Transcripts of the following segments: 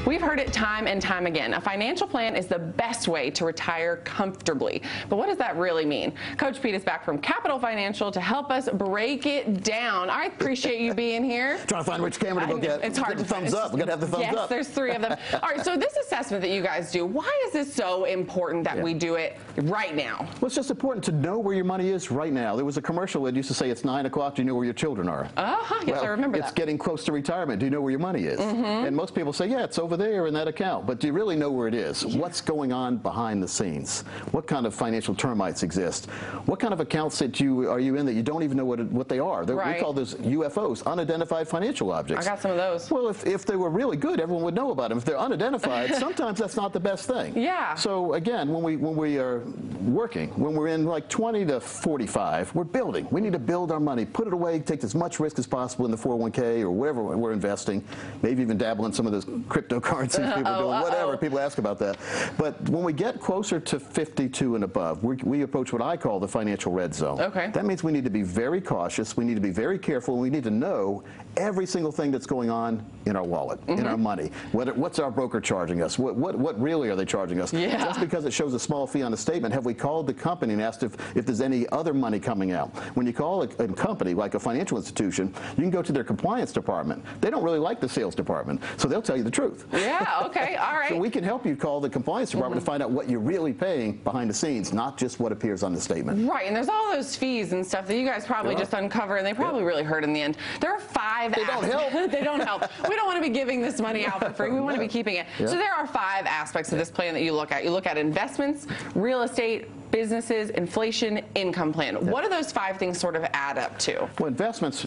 We've heard it time and time again. A financial plan is the best way to retire comfortably. But what does that really mean? Coach Pete is back from Capital Financial to help us break it down. I appreciate you being here. Trying to find which camera to go get. It's hard to thumbs up. We're going to have the thumbs up. Yes, there's 3 of them. All right, so this assessment that you guys do, why is this so important that we do it right now? Well, it's just important to know where your money is right now. There was a commercial that used to say it's 9 o'clock. Do you know where your children are? Yes, well, I remember that. It's getting close to retirement. Do you know where your money is? And most people say, yeah, it's over there in that account. But do you really know where it is? What's going on behind the scenes? What kind of financial termites exist? What kind of accounts are you in that you don't even know what they are? We call those UFOs, unidentified financial objects. I got some of those. Well, if they were really good, everyone would know about them. If they're unidentified, sometimes that's not the best thing. Yeah. So again, when we are working, when we're in like 20 to 45, we're building. We need to build our money, put it away, take as much risk as possible in the 401k or wherever we're investing, maybe even dabble in some of those cryptocurrencies people are doing, whatever. People ask about that. But when we get closer to 52 and above, we approach what I call the financial red zone. Okay. That means we need to be very cautious. We need to be very careful. We need to know every single thing that's going on in our wallet, in our money. What's our broker charging us? What really are they charging us? Yeah. Just because it shows a small fee on the statement, have we called the company and asked if there's any other money coming out? When you call a company, like a financial institution, you can go to their compliance department. They don't really like the sales department, so they'll tell you the truth. Yeah, okay, all right. So we can help you call the compliance department to find out what you're really paying behind the scenes, not just what appears on the statement. Right, and there's all those fees and stuff that you guys probably just uncover, and they probably really hurt in the end. There are 5 They don't help. They don't help. We don't want to be giving this money out for free. We want to be keeping it. So there are 5 aspects of this plan that you look at. You look at investments, real estate, businesses, inflation, income plan. What do those 5 things sort of add up to? Well, investments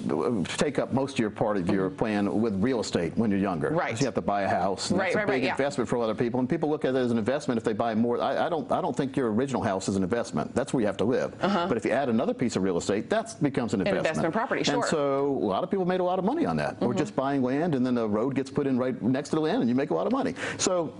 take up most of your part of your plan with real estate when you're younger. Right. So you have to buy a house. And that's a big investment for a lot of people. And people look at it as an investment if they buy more. I don't think your original house is an investment. That's where you have to live. But if you add another piece of real estate, that becomes an investment. Investment property, sure. And so a lot of people made a lot of money on that. Or just buying land and then the road gets put in right next to the land and you make a lot of money. So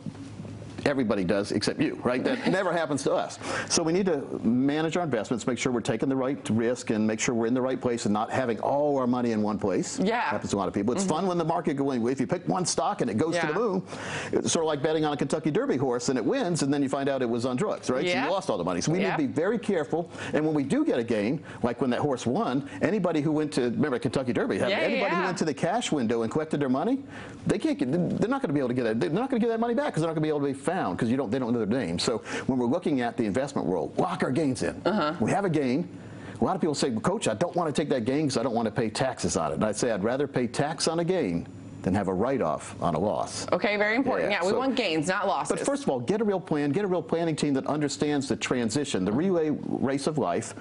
everybody does except you, right? That never happens to us. So we need to manage our investments, make sure we're taking the right risk and make sure we're in the right place and not having all our money in one place. Yeah. Happens to a lot of people. It's fun when the market goes, if you pick one stock and it goes to the moon, it's sort of like betting on a Kentucky Derby horse and it wins and then you find out it was on drugs, right? So you lost all the money. So we need to be very careful. And when we do get a gain, like when that horse won, anybody who went to, remember Kentucky Derby, anybody who went to the cash window and collected their money, they're not going to be able to get it. They're not going to get that money back because they're not going to be able to be found because they don't know their name. So when we're looking at the investment world, lock our gains in. We have a gain. A lot of people say, well, Coach, I don't want to take that gain because I don't want to pay taxes on it. And I'd say I'd rather pay tax on a gain than have a write-off on a loss. Okay, very important. Yeah, we want gains, not losses. But first of all, get a real plan, get a real planning team that understands the transition, the relay race of life.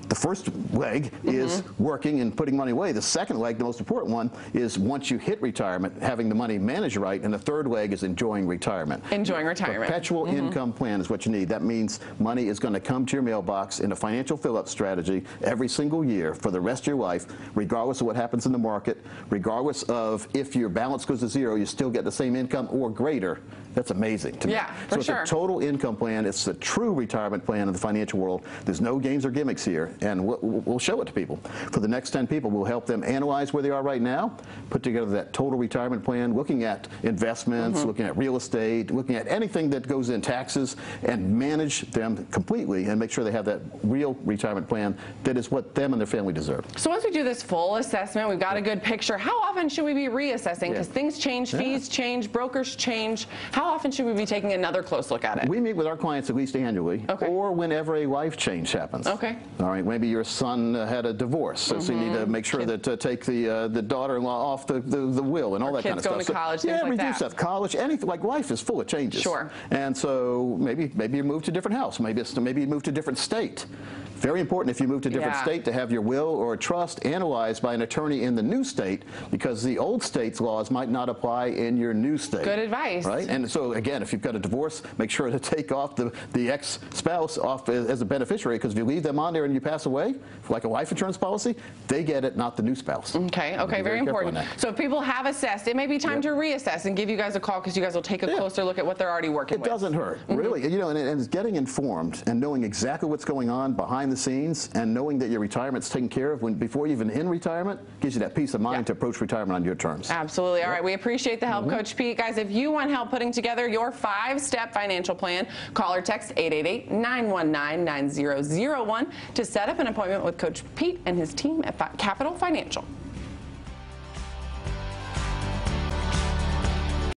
The first leg is working and putting money away. The second leg, the most important one, is once you hit retirement, having the money managed right. And the third leg is enjoying retirement. Enjoying retirement. Perpetual income plan is what you need. That means money is going to come to your mailbox in a financial fill-up strategy every single year for the rest of your life, regardless of what happens in the market, regardless of if your balance goes to 0, you still get the same income or greater. That's amazing to me. Yeah, for sure. So it's a total income plan. It's the true retirement plan in the financial world. There's no games or gimmicks here. And we'll show it to people. For the next 10 people, we'll help them analyze where they are right now, put together that total retirement plan, looking at investments, looking at real estate, looking at anything that goes in taxes, and manage them completely and make sure they have that real retirement plan that is what them and their family deserve. So once we do this full assessment, we've got a good picture. How often should we be reassessing? Because things change, fees change, brokers change. How often should we be taking another close look at it? We meet with our clients at least annually, or whenever a life change happens. All right, maybe your son had a divorce, so you need to make sure that take the daughter-in-law off the will and all that kind of stuff. Kids going to college, things like that. Stuff. College, anything, like life is full of changes. Sure. And so maybe you move to a different house. Maybe you move to a different state. Very important if you move to a different state to have your will or a trust analyzed by an attorney in the new state, because the old state's laws might not apply in your new state. Good advice. Right? And so again, if you've got a divorce, make sure to take off the ex-spouse off as a beneficiary, because if you leave them on there and you pass away, like a life insurance policy, they get it, not the new spouse. Okay, very important. So if people have assessed, it may be time to reassess and give you guys a call, because you guys will take a closer look at what they're already working with. It doesn't hurt, really. You know, and it's getting informed and knowing exactly what's going on behind the the scenes, and knowing that your retirement's taken care of before you're even in retirement gives you that peace of mind to approach retirement on your terms. Absolutely. All right. We appreciate the help, Coach Pete. Guys, if you want help putting together your 5-step financial plan, call or text 888-919-9001 to set up an appointment with Coach Pete and his team at Capital Financial.